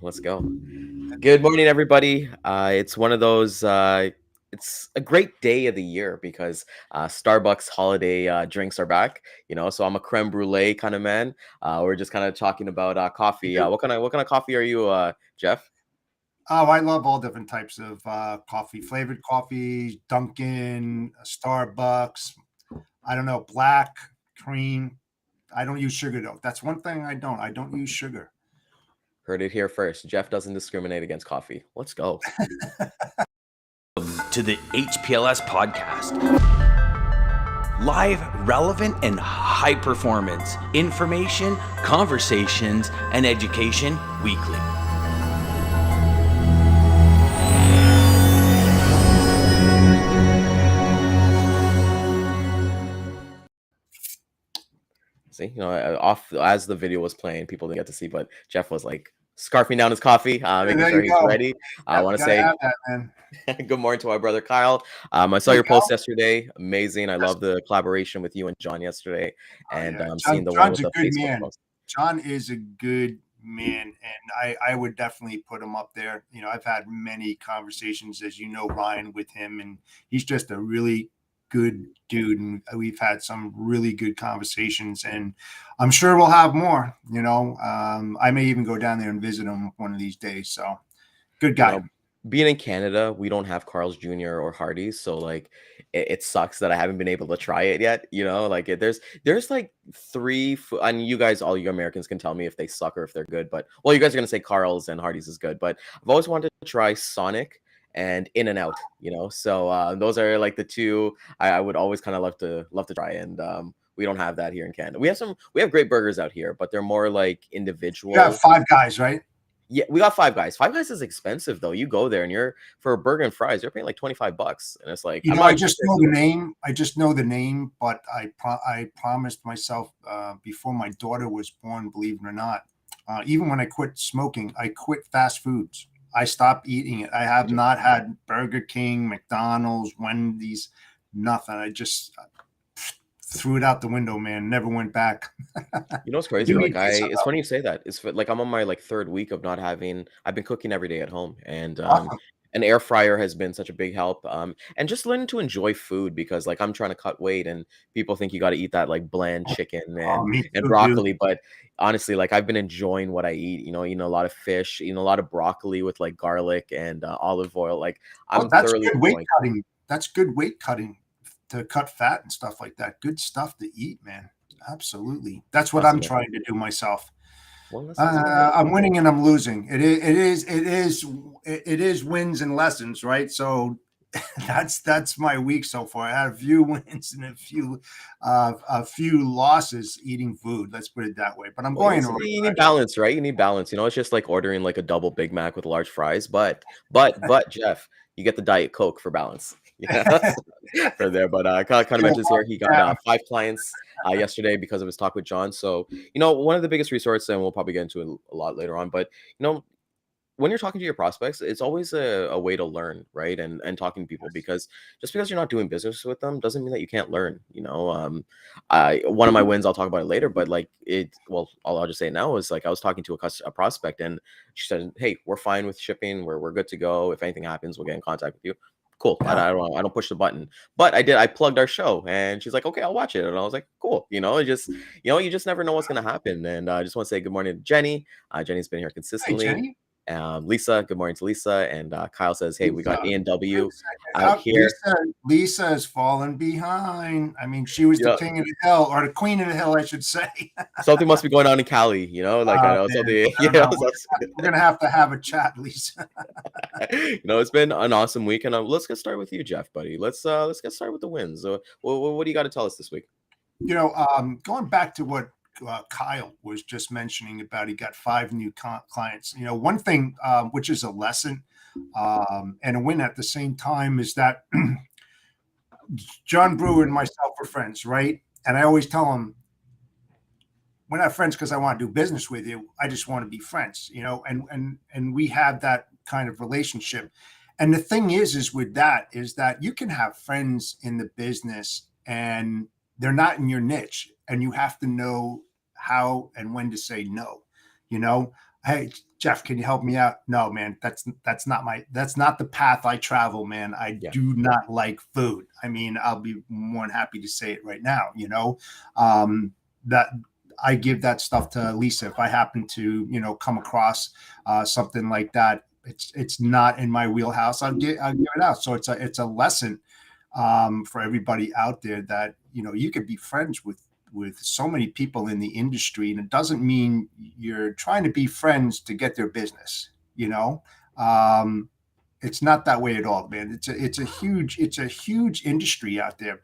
Let's go. Good morning, everybody. It's one of those. It's a great day of the year because Starbucks holiday drinks are back. So I'm a creme brulee kind of man. We're just kind of talking about coffee. You? What kind of coffee are you, Jeff? Oh, I love all different types of coffee, flavored coffee, Dunkin', Starbucks. I don't know, black, cream. I don't use sugar though. That's one thing I don't. I don't use sugar. Heard it here first. Jeff doesn't discriminate against coffee. Let's go. To the HPLS podcast. Live, relevant, and high performance information, conversations, and education weekly. See, off as the video was playing, people didn't get to see, but Jeff was like scarfing down his coffee, making There sure you he's go. ready. I want to Gotta say have that, man. good morning to our brother Kyle. I saw Hey, your Kyle. post yesterday. Amazing. I love the collaboration with you and John yesterday, and Yeah, seeing the one John's with a the good Facebook man. post. John is a good man, and I would definitely put him up there. I've had many conversations, as you know, Ryan, with him, and he's just a really good dude, and we've had some really good conversations, and I'm sure we'll have more. I may even go down there and visit him one of these days. So, good You guy. know, being in Canada, we don't have Carl's Jr. or Hardee's, so like it sucks that I haven't been able to try it yet. There's like and you guys, all you Americans can tell me if they suck or if they're good. But well, you guys are gonna say Carl's and Hardee's is good, but I've always wanted to try Sonic and In and Out. So those are like the two I would always kind of love to try, and we don't have that here in Canada. We have great burgers out here, but they're more like individual. You have Five Guys, right? Yeah, we got Five Guys. Five Guys is expensive though. You go there and you're for a burger and fries, you're paying like $25, and it's like I just know the name. I just know the name, but I promised myself before my daughter was born. Believe it or not, even when I quit smoking, I quit fast foods. I stopped eating it. I have not had Burger King, McDonald's, Wendy's, nothing. I just threw it out the window, man. Never went back. You know what's crazy? It's funny you say that. Like I'm on my like third week of not having. I've been cooking every day at home, and Awesome. an air fryer has been such a big help. And just learning to enjoy food because like I'm trying to cut weight, and people think you got to eat that like bland chicken Me and too, broccoli. dude. But honestly, like I've been enjoying what I eat. Eating a lot of fish, eating a lot of broccoli with like garlic and olive oil. Like I'm That's thoroughly good weight enjoying. cutting. That's good weight cutting to cut fat and stuff like that. Good stuff to eat, man. Absolutely. That's what I'm Awesome. trying to do myself. Well, that's good. I'm winning and I'm losing. It is wins and lessons, right? So that's my week so far. I had a few wins and a few losses eating food. Let's put it that way. But I'm Well, going in the right you need direction. balance, right? You need balance. It's just like ordering like a double Big Mac with large fries, but Jeff, you get the Diet Coke for balance. For there. But Kyle kind of mentions here he got Yeah. 5 clients yesterday because of his talk with John. So one of the biggest resources, and we'll probably get into it a lot later on. But when you're talking to your prospects, it's always a way to learn, right? And talking to people because just because you're not doing business with them doesn't mean that you can't learn. One of my wins, I'll talk about it later, but like I'll just say it now is like I was talking to a prospect and she said, "Hey, we're fine with shipping. We're good to go. If anything happens, we'll get in contact with you." Cool. I don't push the button, but I plugged our show, and she's like, "Okay, I'll watch it." And I was like, "Cool." You just never know what's gonna happen. And I just want to say good morning to Jenny. Jenny's been here Hey, consistently. Jenny. Lisa, good morning to Lisa. And Kyle says, "Hey, we got A&W out Oh, here." Lisa has fallen behind. I mean, she was the Yeah, king of the hill, or the queen of the hill, I should say. something must be going on in Cali. Like I know Man, something. I don't know. We're gonna have to have a chat, Lisa. It's been an awesome week, and let's get started with you, Jeff, buddy. Let's get started with the wins. What do you got to tell us this week? Going back to what Kyle was just mentioning about, he got 5 new clients. One thing which is a lesson and a win at the same time is that John Brewer and myself are friends, right? And I always tell him, we're not friends because I want to do business with you. I just want to be friends, and we have that kind of relationship. And the thing is with that is that you can have friends in the business and they're not in your niche, and you have to know how and when to say no. You know, hey, Jeff, can you help me out? No, man, that's not the path I travel, man. I Yeah. do not like food. I mean, I'll be more than happy to say it right now, um, that I give that stuff to Lisa. If I happen to, come across something like that, it's not in my wheelhouse. I'll give it out. So it's a lesson for everybody out there that you could be friends with so many people in the industry, and it doesn't mean you're trying to be friends to get their business. Um, it's not that way at all, man. It's a huge industry out there.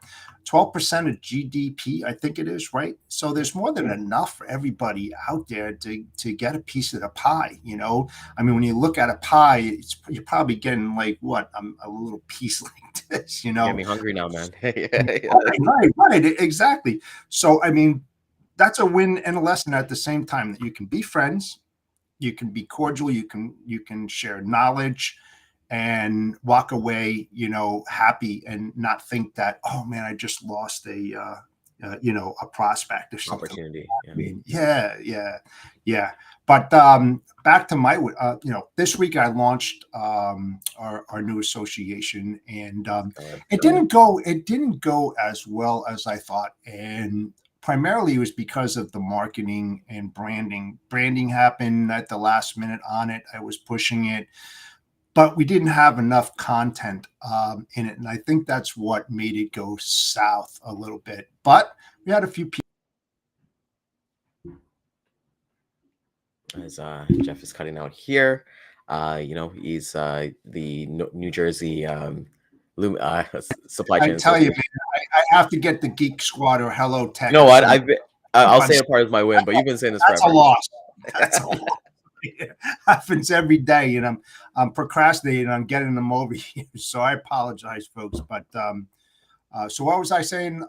12% of GDP, I think it is, right? So there's more than enough for everybody out there to get a piece of the pie. I mean, when you look at a pie, you're probably getting like what a little piece like this. You get me hungry now, man. Yeah, Right, exactly. So I mean, that's a win and a lesson at the same time, that you can be friends, you can be cordial, you can share knowledge and walk away, happy, and not think that, oh man, I just lost a prospect or something. opportunity. Yeah. I mean, yeah, yeah, yeah. But back to my, this week I launched our new association, and God. it didn't go as well as I thought, and primarily it was because of the marketing and branding. Branding happened at the last minute on it. I was pushing it, but we didn't have enough content in it, and I think that's what made it go south a little bit. But we had a few people. As Jeff is cutting out here, he's the New Jersey Supply I Chain tell you, man, Association. I have to get the Geek Squad or Hello You Tech know or what? some I'll fun say stuff. it part of my win, but you've been saying this That's a forever. loss. That's a loss. It happens every day, and I'm procrastinating on getting them over here. So I apologize, folks. But so what was I saying?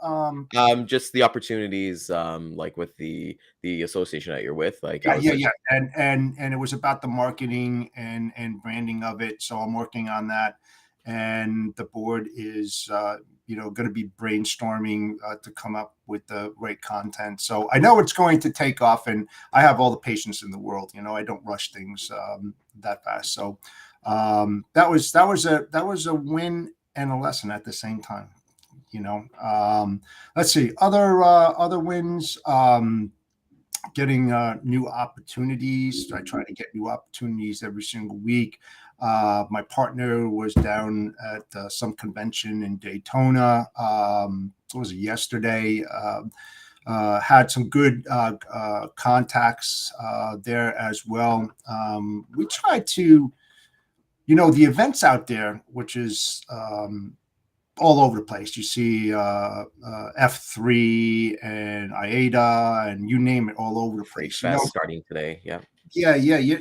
Just the opportunities, like with the association that you're with, like I Yeah, was yeah, like, yeah. And it was about the marketing and branding of it. So I'm working on that, and the board is going to be brainstorming to come up with the right content. So I know it's going to take off, and I have all the patience in the world. I don't rush things that fast. So that was a win and a lesson at the same time. Let's see other wins. Getting new opportunities. I try to get new opportunities every single week. My partner was down at some convention in Daytona. What was it, yesterday? Had some good contacts there as well. We try to, the events out there, which is all over the place. You see F3 and IATA and you name it, all over the Freight place. Fest starting today. Yeah. Yeah, yeah.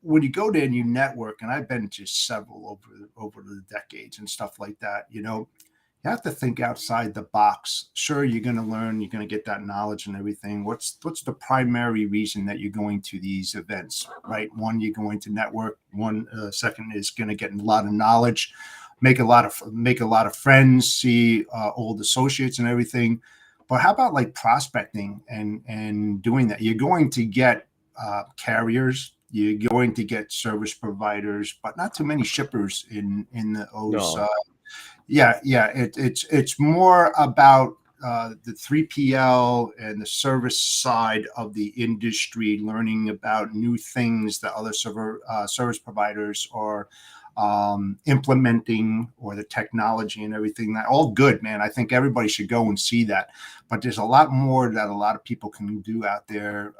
When you go there and you network, and I've been to several over the decades and stuff like that, you have to think outside the box. Sure, you're going to learn, you're going to get that knowledge and everything. What's the primary reason that you're going to these events, right? One, you're going to network. One, second is going to get a lot of knowledge, make a lot of friends, see old associates and everything. But how about like prospecting and doing that? You're going to get carriers, you're going to get service providers, but not too many shippers in those. No. Yeah. It's more about the 3PL and the service side of the industry, learning about new things that other service providers are implementing, or the technology and everything. That all good, man. I think everybody should go and see that. But there's a lot more that a lot of people can do out there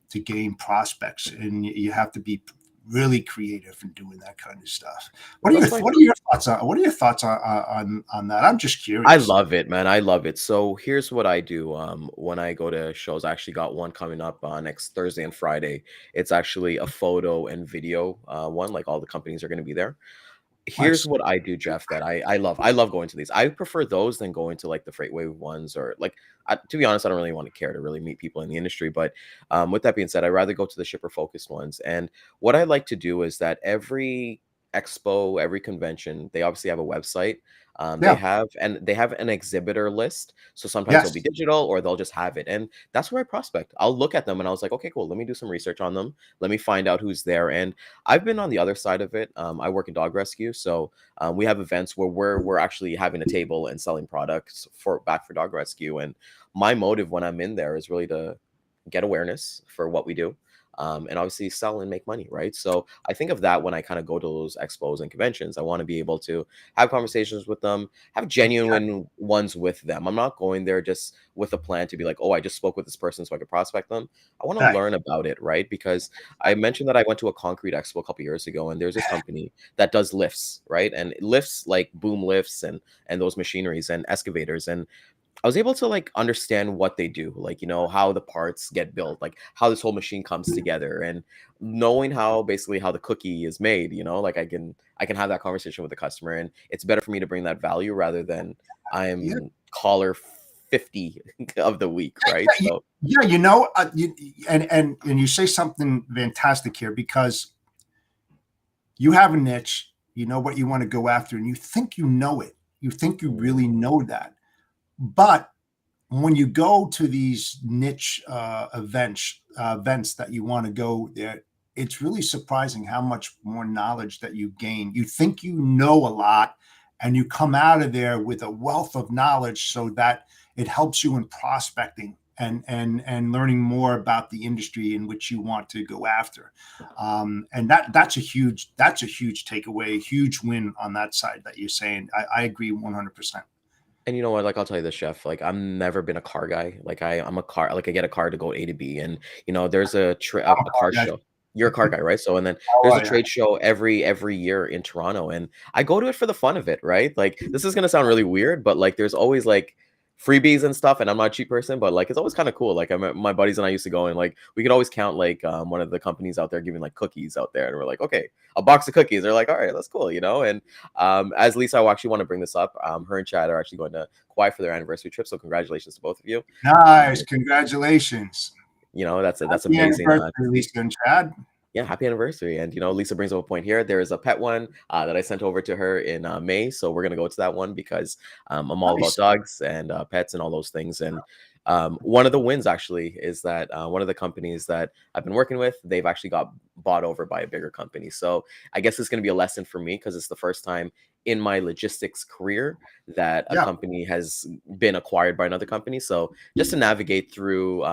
to gain prospects, and you have to be really creative in doing that kind of stuff. What are your thoughts on that? I'm just I curious. love it, man. I love it. So here's what I do. When I go to shows, I actually got one coming up next Thursday and Friday. It's actually a photo and video one. Like all the companies are going to be there. Here's Nice. what I do, Jeff, that I love. I love going to these. I prefer those than going to like the Freightwave ones, or like to be honest, I don't really want to care to really meet people in the industry. But with that being said, I'd rather go to the shipper focused ones. And what I like to do is that expo, every convention, they obviously have a website. Yeah. They have an exhibitor list. So sometimes it'll be Yes. digital or they'll just have it. And that's where I prospect. I'll look at them and I was like, okay, cool. Let me do some research on them. Let me find out who's there. And I've been on the other side of it. I work in dog rescue. So we have events where we're actually having a table and selling products for dog rescue. And my motive when I'm in there is really to get awareness for what we do, and obviously sell and make money, right? So I think of that when I kind of go to those expos and conventions. I want to be able to have conversations with them, have genuine ones with them. I'm not going there just with a plan to be like, oh, I just spoke with this person so I could prospect them. I want to Right. learn about it, right? Because I mentioned that I went to a concrete expo a couple years ago, and there's this company that does lifts, right? And lifts like boom lifts and those machineries and excavators. And I was able to like understand what they do, like, how the parts get built, like how this whole machine comes together, and knowing how basically how the cookie is made, like I can have that conversation with the customer, and it's better for me to bring that value rather than Yeah. I'm caller 50 of the week, Yeah. right? Yeah. So And you say something fantastic here, because you have a niche, you know what you want to go after, and you think you know it. You think you really know that. But when you go to these niche events that you want to go there, it's really surprising how much more knowledge that you gain. You think you know a lot, and you come out of there with a wealth of knowledge, so that it helps you in prospecting and learning more about the industry in which you want to go after. And that's a huge takeaway, huge win on that side that you're saying. I agree 100%. And you know what? Like, I'll tell you this, chef. Like, I've never been a car guy. Like, I'm a car. Like, I get a car to go A to B, and there's I'm a a car car guy. show. You're a car guy, right? So, and then there's Oh a yeah. trade show every year in Toronto, and I go to it for the fun of it, right? Like, this is gonna sound really weird, but like, there's always like freebies and stuff, and I'm not a cheap person, but like, it's always kind of cool. Like, my buddies and I used to go, and like, we could always count like one of the companies out there giving like cookies out there, and we're like, okay, a box of cookies. They're like, all right, that's cool. And as Lisa, I actually want to bring this up. Her and Chad are actually going to Kauai for their anniversary trip, so congratulations to both of you. Nice. Congratulations. That's Happy amazing. anniversary, Lisa and Chad. Yeah, happy anniversary. And Lisa brings up a point here. There is a pet one that I sent over to her in May, so we're gonna go to that one because I'm all about Nice. dogs and pets and all those things. And one of the wins actually is that one of the companies that I've been working with, they've actually got bought over by a bigger company. So I guess it's gonna be a lesson for me because it's the first time in my logistics career that a Yeah. company has been acquired by another company. So just to navigate through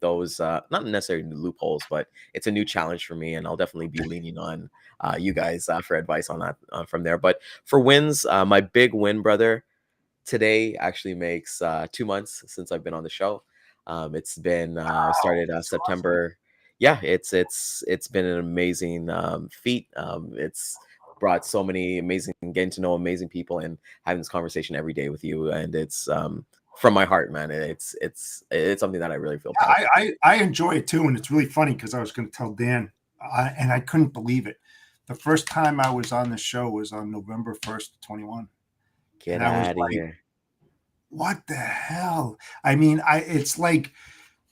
those not necessarily loopholes, but it's a new challenge for me, and I'll definitely be leaning on you guys for advice on that from there. But for wins, my big win, brother, today actually makes 2 months since I've been on the show. It's been started That's awesome. September. Yeah, it's been an amazing feat. It's brought so many amazing, getting to know amazing people and having this conversation every day with you, and it's from my heart, man. It's something that I really feel proud of. I enjoy it too, and it's really funny because I was going to tell Dan, and I couldn't believe it. The first time I was on the show was on November 1st, 21, Get and I was out of like, here. "What the hell?" I mean, it's like,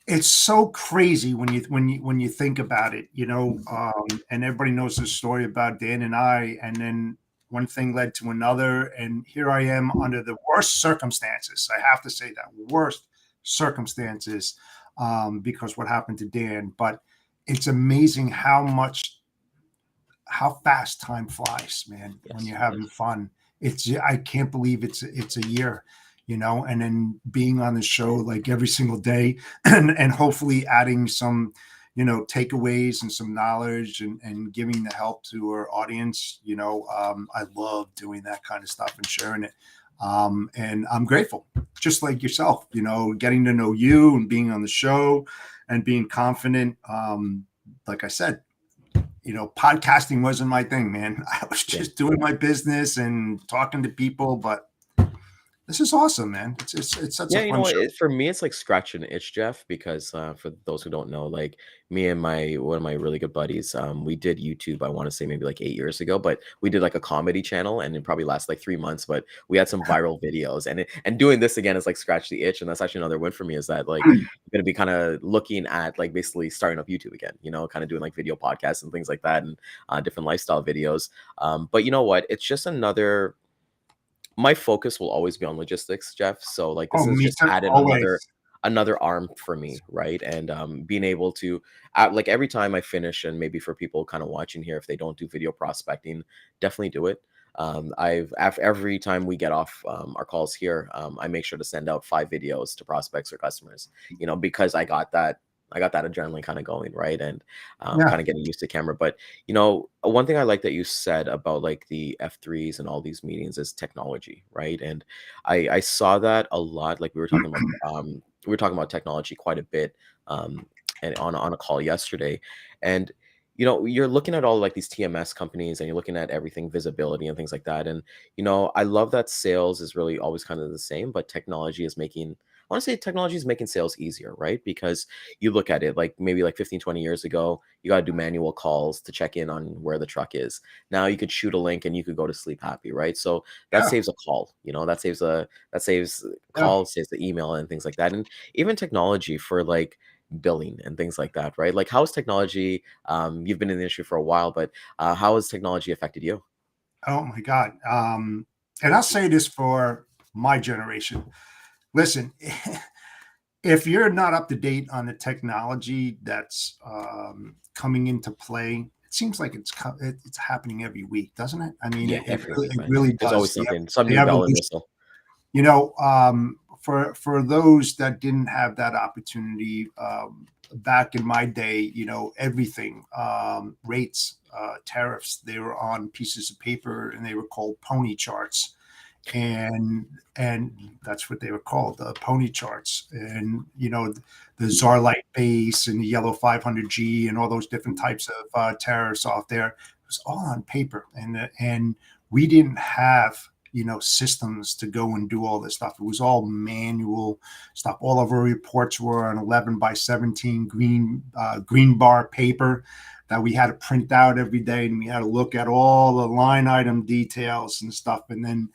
it's so crazy when you think about it, and everybody knows the story about Dan and I, and then one thing led to another, and here I am under the worst circumstances. I have to say that, worst circumstances, because what happened to Dan. But it's amazing how fast time flies, man, when Yes, you're yes, having fun. I can't believe it's a year, and then being on the show like every single day, and hopefully adding some, takeaways and some knowledge, and giving the help to our audience. I love doing that kind of stuff and sharing it. And I'm grateful, just like yourself, getting to know you and being on the show and being confident. Like I said, podcasting wasn't my thing, man. I was yeah. just doing my business and talking to people, but This is awesome, man. It's such a Yeah, you know fun what? show. For me, it's like scratch an itch, Jeff, because for those who don't know, like me and my one of my really good buddies, we did YouTube. I want to say maybe like 8 years ago, but we did like a comedy channel, and it probably lasted like 3 months. But we had some viral videos, and doing this again is like scratch the itch, and that's actually another win for me. Is that like I'm gonna be kind of looking at like basically starting up YouTube again, kind of doing like video podcasts and things like that, and different lifestyle videos. But you know what? It's just another my focus will always be on logistics, Jeff. So like Oh, this is me just too. added Always. another arm for me, right? And being able to like every time I finish, and maybe for people kind of watching here, if they don't do video prospecting, definitely do it. Every time we get off our calls here, I make sure to send out 5 videos to prospects or customers, because I got that adrenaline kind of going, right? And Yeah. kind of getting used to camera. But one thing I like that you said about like the F3s and all these meetings is technology, right? And I saw that a lot. Like we were talking about technology quite a bit, and on a call yesterday, and you're looking at all like these TMS companies, and you're looking at everything visibility and things like that. And I love that sales is really always kind of the same, but technology is making. I want to say technology is making sales easier, right? Because you look at it like maybe like 15, 20 years ago, you got to do manual calls to check in on where the truck is. Now you could shoot a link and you could go to sleep happy, right? So that Yeah. saves a call, that saves Yeah. calls, saves the email and things like that. And even technology for like billing and things like that, right? Like how has technology, you've been in the industry for a while, but how has technology affected you? Oh my God. And I'll say this for my generation. Listen, if you're not up to date on the technology that's coming into play, it seems like it's happening every week, doesn't it? I mean, Yeah, it, it, every really, week, it man. really There's does. always something, some The new bell and evolution, whistle. for those that didn't have that opportunity, back in my day, everything, rates, tariffs, they were on pieces of paper and they were called pony charts, and that's what they were called, the pony charts. And the Zarlite base and the yellow 500G and all those different types of tariffs off there, it was all on paper, and we didn't have systems to go and do all this stuff. It was all manual stuff. All of our reports were on 11 by 17 green bar paper that we had to print out every day, and we had to look at all the line item details and stuff. And then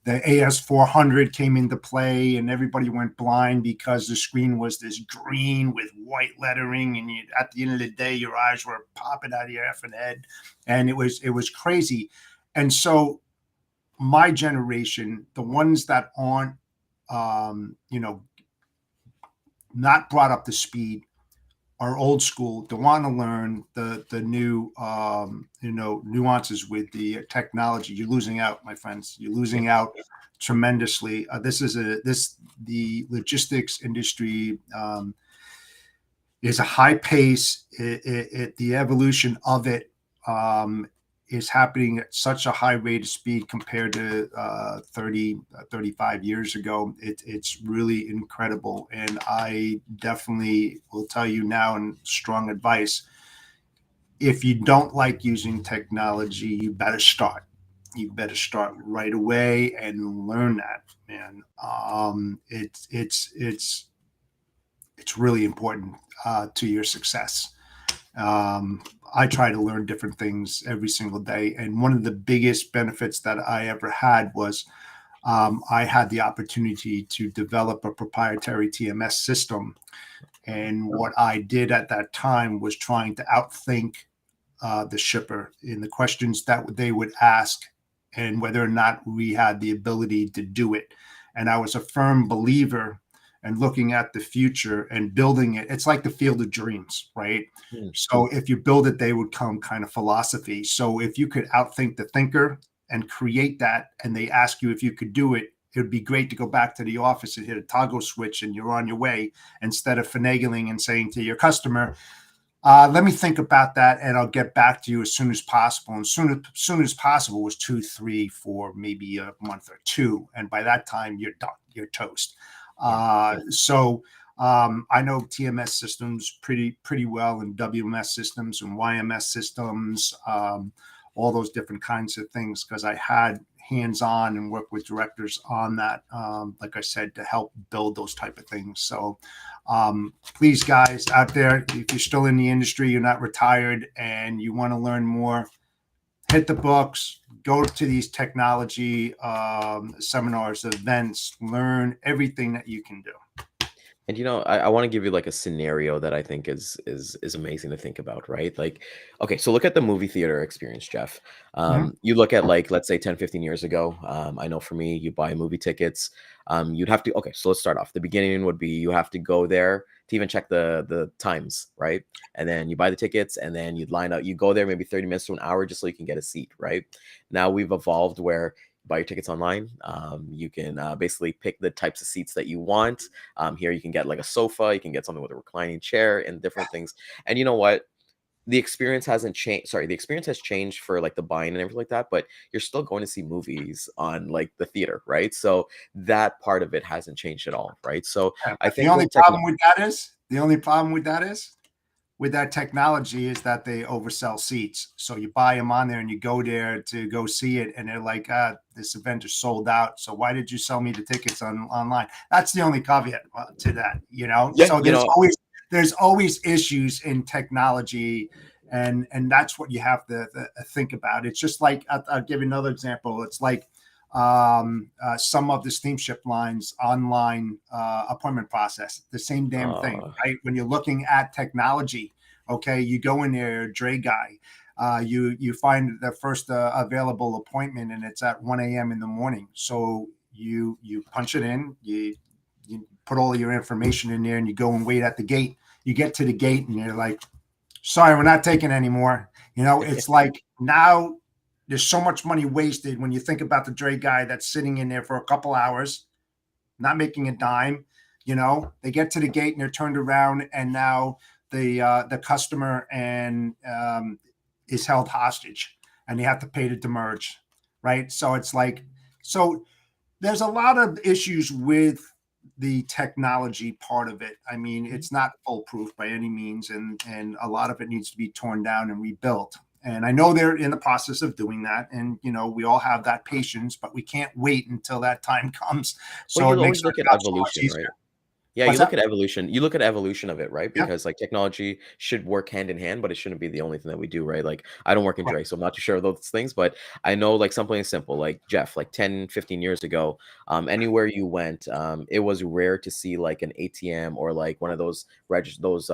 the AS400 came into play, and everybody went blind because the screen was this green with white lettering, and at the end of the day, your eyes were popping out of your effing head, and it was crazy. And so my generation, the ones that aren't, um, you know, not brought up to speed, are old school. They want to learn the new, nuances with the technology. You're losing out, my friends. You're Yeah. losing out tremendously. The logistics industry is a high pace. The evolution of it is happening at such a high rate of speed compared to 35 years ago. It's really incredible. And I definitely will tell you now, in strong advice, if you don't like using technology, you better start. You better start right away and learn that, man. It's really important to your success. I try to learn different things every single day. And one of the biggest benefits that I ever had was I had the opportunity to develop a proprietary TMS system. And what I did at that time was trying to outthink the shipper in the questions that they would ask and whether or not we had the ability to do it. And I was a firm believer and looking at the future and building it. It's like the field of dreams, right? Hmm. So if you build it, they would come kind of philosophy. So if you could outthink the thinker and create that, and they ask you if you could do it, it would be great to go back to the office and hit a toggle switch and you're on your way, instead of finagling and saying to your customer, let me think about that and I'll get back to you as soon as possible. And soon as possible was 2, 3, 4, maybe a month or two. And by that time, you're done. You're toast. Yeah. Yeah. I know TMS systems pretty well, and WMS systems and YMS systems, all those different kinds of things, because I had hands-on and work with directors on that, like I said, to help build those type of things. So please, guys out there, if you're still in the industry, you're not retired, and you want to learn more, hit the books, go to these technology seminars, events, learn everything that you can do. And I want to give you like a scenario that I think is amazing to think about, right? Like, okay, so look at the movie theater experience, Jeff. Mhm. You look at like, let's say 10, 15 years ago. I know for me, you buy movie tickets. You'd have to, okay, so let's start off. The beginning would be you have to go there to even check the times, right? And then you buy the tickets and then you'd line up, you go there maybe 30 minutes to an hour just so you can get a seat, right? Now we've evolved where buy your tickets online. You can basically pick the types of seats that you want. Here you can get like a sofa, you can get something with a reclining chair and different things. And you know what? The experience hasn't changed. Sorry, the experience has changed for like the buying and everything like that, but you're still going to see movies on like the theater, right? So that part of it hasn't changed at all, right? So Yeah, I but the think only with tech, problem with that is the only problem with that is with that technology is that they oversell seats. So you buy them on there and you go there to go see it, and they're like, this event is sold out. So why did you sell me the tickets online? That's the only caveat to that, you know? yeah, So there's always issues in technology, and that's what you have to think about. It's just like, I'll give you another example. It's like some of the steamship lines online appointment process, the same damn thing, uh, right? When you're looking at technology, okay, you go in there, Dre guy, you find the first available appointment, and it's at 1 a.m. in the morning. So you punch it in, you put all your information in there, and you go and wait at the gate. You get to the gate, and you're like, sorry, we're not taking anymore. It's like now there's so much money wasted when you think about the Dre guy that's sitting in there for a couple hours, not making a dime. They get to the gate and they're turned around, and now the customer and is held hostage, and they have to pay the demurrage, right? So it's like, so there's a lot of issues with the technology part of it. I mean, it's not foolproof by any means, and a lot of it needs to be torn down and rebuilt. And I know they're in the process of doing that, and we all have that patience, but we can't wait until that time comes. well, So it you makes always our look at job so much evolution, right? easier. Yeah, you What's look that? at evolution. You look at evolution of it, right? Yeah. Because like technology should work hand in hand, but it shouldn't be the only thing that we do, right? Like I don't work in Dre, so I'm not too sure of those things, but I know like something simple, like Jeff, like 10, 15 years ago, anywhere you went, it was rare to see like an ATM or like one of those those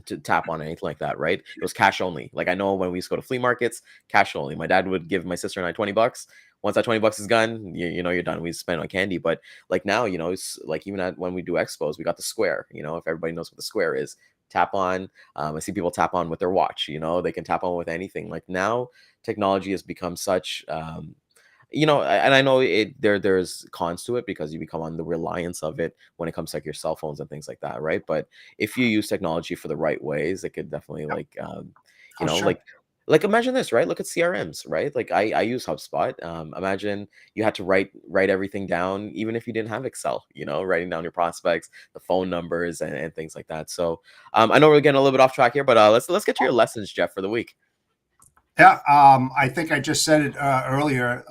to tap on anything like that, right? It was cash only. Like I know when we used to go to flea markets, cash only. My dad would give my sister and I $20. Once that $20 is gone, you're done. We spend on candy, but like now, it's like even when we do expos, we got the square. If everybody knows what the square is, tap on. I see people tap on with their watch. They can tap on with anything. Like now, technology has become such. And I know there's cons to it because you become on the reliance of it when it comes to like your cell phones and things like that, right? But if you use technology for the right ways, it could definitely Yep. like Oh, sure. like imagine this, right? Look at CRMs, right? Like I use HubSpot. Imagine you had to write everything down, even if you didn't have Excel. Writing down your prospects, the phone numbers, and things like that. So I know we're getting a little bit off track here, but let's get to your lessons, Jeff, for the week. Yeah, I think I just said it earlier.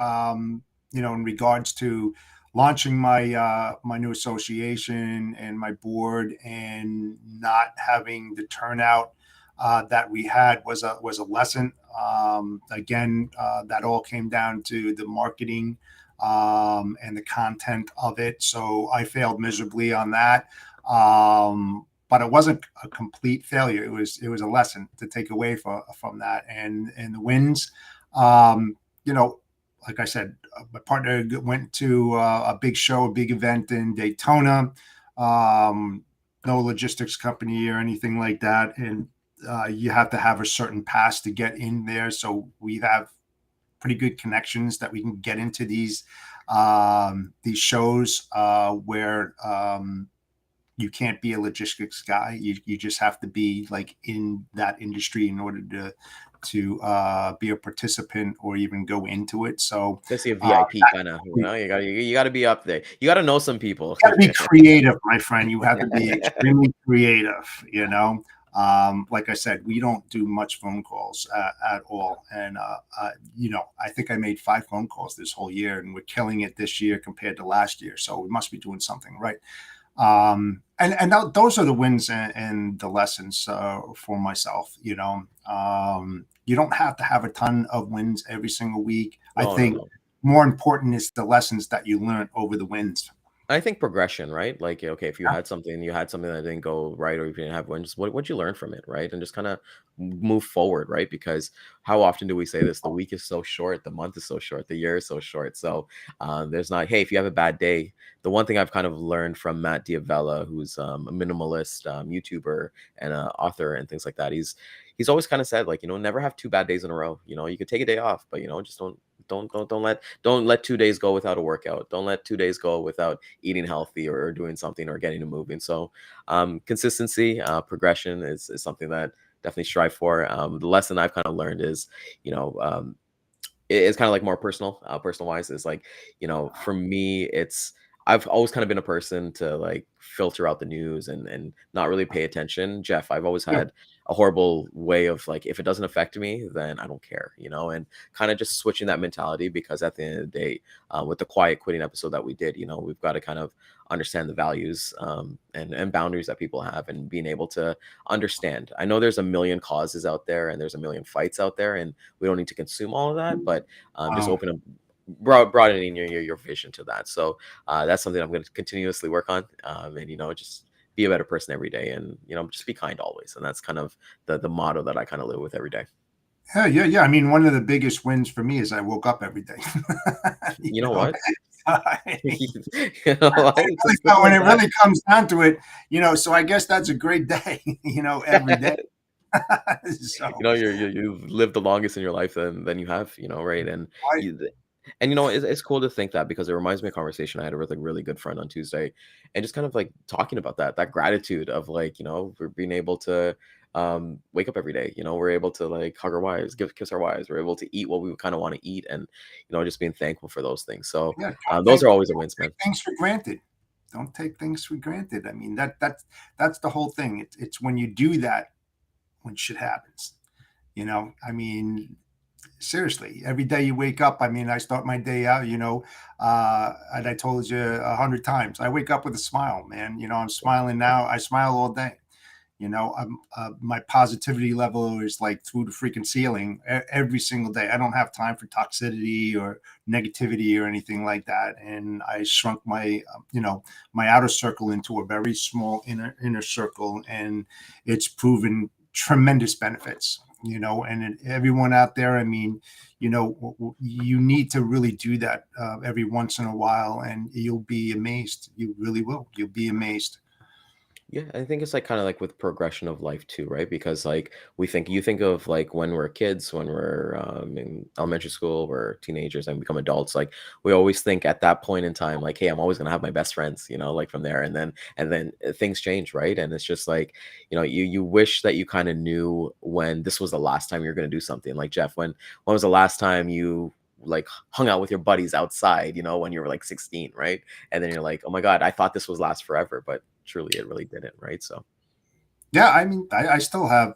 In regards to launching my new association and my board, and not having the turnout that we had was a lesson. Again, that all came down to the marketing and the content of it. So I failed miserably on that. But it wasn't a complete failure. It was a lesson to take away from that, and the wins. Um, like I said, my partner went to a big show, a big event in Daytona. No logistics company or anything like that, and you have to have a certain pass to get in there. So we have pretty good connections that we can get into these shows where you can't be a logistics guy. You just have to be like in that industry in order to be a participant or even go into it. So Especially a VIP kind of, you gotta be up there. You gotta know some people. got to be creative, my friend. You have to be extremely creative. Like I said, we don't do much phone calls at all. And, I think I made 5 phone calls this whole year, and we're killing it this year compared to last year. So we must be doing something right. Those are the wins and the lessons for myself. You don't have to have a ton of wins every single week. I No, no, think no. more important is the lessons that you learn over the wins. I think progression, right? Like, okay, if Yeah. you had something that didn't go right, or if you didn't have one, just what'd you learn from it, right? And just kind of move forward, right? Because how often do we say this? The week is so short, the month is so short, the year is so short. So there's not, hey, if you have a bad day, the one thing I've kind of learned from Matt Diavella, who's a minimalist YouTuber and author and things like that, he's always kind of said, like, never have 2 bad days in a row. You could take a day off, but just don't let 2 days go without a workout. Don't let 2 days go without eating healthy or doing something or getting to moving. So consistency, progression is something that definitely strive for. The lesson I've kind of learned is, you know, it's kind of like more personal, personal wise. Is like, for me, I've always kind of been a person to like filter out the news and not really pay attention. Jeff, I've always Yeah. had a horrible way of like, if it doesn't affect me, then I don't care, and kind of just switching that mentality, because at the end of the day, with the quiet quitting episode that we did, we've got to kind of understand the values, and boundaries that people have, and being able to understand. I know there's a million causes out there and there's a million fights out there, and we don't need to consume all of that, but just Um, open up, broadening your vision to that. So that's something I'm going to continuously work on, and just be a better person every day, and just be kind always. And that's kind of the motto that I kind of live with every day. yeah, yeah, yeah. I mean, one of the biggest wins for me is I woke up every day. you You know know, what? I- You know what? It's as simple when as it that. really comes down to it, so I guess that's a great day. Every day. So, You've lived the longest in your life than you have, right? And I, you, it's cool to think that, because it reminds me of a conversation I had with a really good friend on Tuesday, and just kind of like talking about that gratitude of like, we're being able to wake up every day. We're able to like hug our wives, kiss our wives. We're able to eat what we kind of want to eat, and just being thankful for those things. So yeah, those are always the wins, man. take things for granted. Don't take things for granted. I mean, that's the whole thing. It's when you do that when shit happens. I mean, seriously, every day you wake up. I mean, I start my day out, and I told you 100 times, I wake up with a smile, man. I'm smiling now. I smile all day. My positivity level is like through the freaking ceiling every single day. I don't have time for toxicity or negativity or anything like that. And I shrunk my outer circle into a very small inner circle, and it's proven tremendous benefits. And everyone out there, I mean, you need to really do that every once in a while, and you'll be amazed. You really will. You'll be amazed. Yeah, I think it's like kind of like with progression of life too, right? Because like you think of like when we're kids, when we're in elementary school, we're teenagers and become adults. Like we always think at that point in time, like, hey, I'm always gonna have my best friends, like from there, and then things change, right? And it's just like, you wish that you kind of knew when this was the last time you're gonna do something. Like Jeff, when was the last time you like hung out with your buddies outside, when you were like 16, right? And then you're like, oh my God, I thought this was last forever, but truly it really didn't, right? So Yeah, I mean, I still have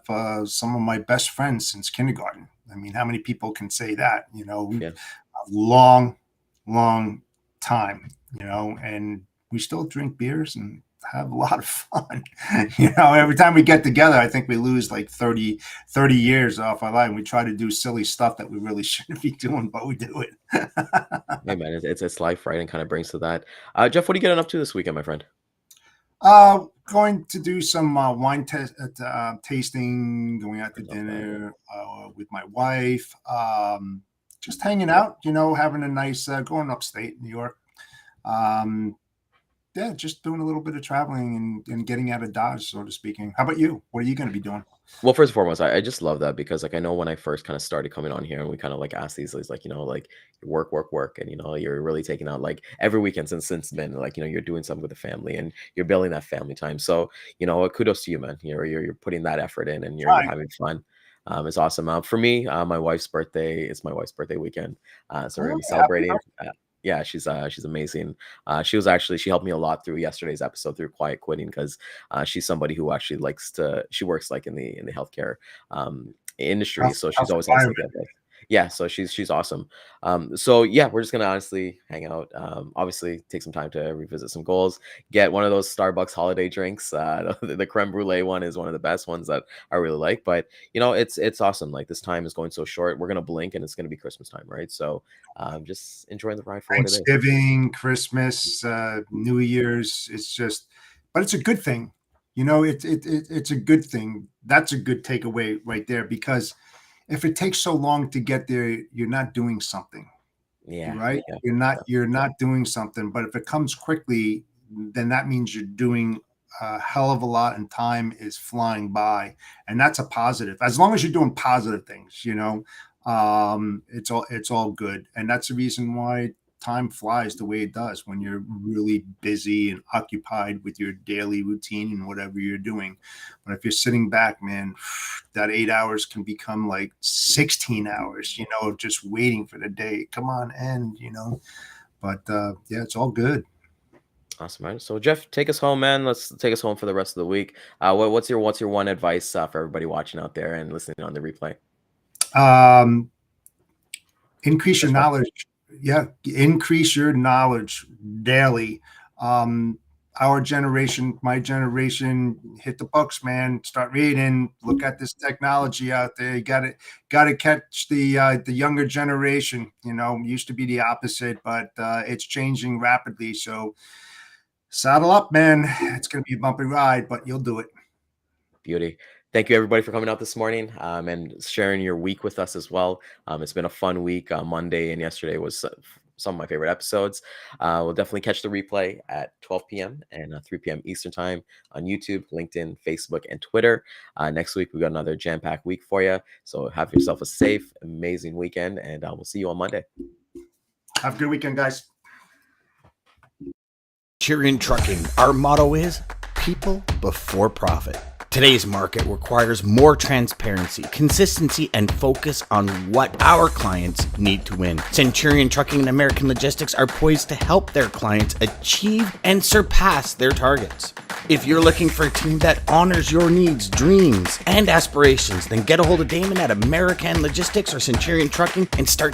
some of my best friends since kindergarten. I mean, how many people can say that? yeah. A long, long time. And we still drink beers and have a lot of fun. Every time we get together, I think we lose like 30 years off our life. And we try to do silly stuff that we really shouldn't be doing, but we do it. Hey man, it's life, right? And kind of brings to that. Jeff, what are you getting up to this weekend, my friend? Going to do some wine tasting, going out to I love that. dinner with my wife. Just hanging out, having a nice going upstate New York. Um, yeah, just doing a little bit of traveling and getting out of Dodge, so to speaking. How about you? What are you going to be doing? Well, first and foremost, I just love that, because like I know when I first kind of started coming on here and we kind of like asked these like, like work, work, work, and you're really taking out like every weekend since then, like, you're doing something with the family and you're building that family time. So, kudos to you, man. You're putting that effort in, and you're Try. having fun. It's awesome. For me, my wife's birthday, it's my wife's birthday weekend. So we're Oh, gonna be happy celebrating. birthday. Yeah, she's amazing. She helped me a lot through yesterday's episode through quiet quitting because she's somebody who actually she works like in the healthcare industry, so she's How's the always has like environment? advice. Yeah, so she's awesome. So yeah, we're just gonna honestly hang out. Obviously, take some time to revisit some goals. Get one of those Starbucks holiday drinks. The creme brulee one is one of the best ones that I really like. But it's awesome. Like this time is going so short. We're gonna blink and it's gonna be Christmas time, right? So just enjoying the ride for what it is. Thanksgiving, Christmas, New Year's. It's just, but it's a good thing. It's a good thing. That's a good takeaway right there, because if it takes so long to get there, you're not doing something, Yeah, right? yeah, You're not doing something. But if it comes quickly, then that means you're doing a hell of a lot, and time is flying by, and that's a positive. As long as you're doing positive things, it's all good, and that's the reason why time flies the way it does when you're really busy and occupied with your daily routine and whatever you're doing. But if you're sitting back, man, that 8 hours can become like 16 hours, just waiting for the day. Come on, end. But yeah, it's all good. awesome, man. So Jeff, take us home, man. Let's take us home for the rest of the week. What's your one advice for everybody watching out there and listening on the replay? Um, increase your First one. knowledge. Yeah, increase your knowledge daily. Our generation, my generation, hit the books, man. Start reading. Look at this technology out there. You got to catch the younger generation. Used to be the opposite, but it's changing rapidly. So saddle up, man. It's gonna be a bumpy ride, but you'll do it. Beauty. Thank you everybody for coming out this morning and sharing your week with us as well. It's been a fun week. Monday and yesterday was some of my favorite episodes. We'll definitely catch the replay at 12 p.m. and 3 p.m. Eastern time on YouTube, LinkedIn, Facebook, and Twitter. Next week, we got another jam-packed week for you. So have yourself a safe, amazing weekend, and we'll see you on Monday. Have a good weekend, guys. Centurion Trucking, our motto is people before profit. Today's market requires more transparency, consistency, and focus on what our clients need to win. Centurion Trucking and American Logistics are poised to help their clients achieve and surpass their targets. If you're looking for a team that honors your needs, dreams, and aspirations, then get a hold of Daman at American Logistics or Centurion Trucking and start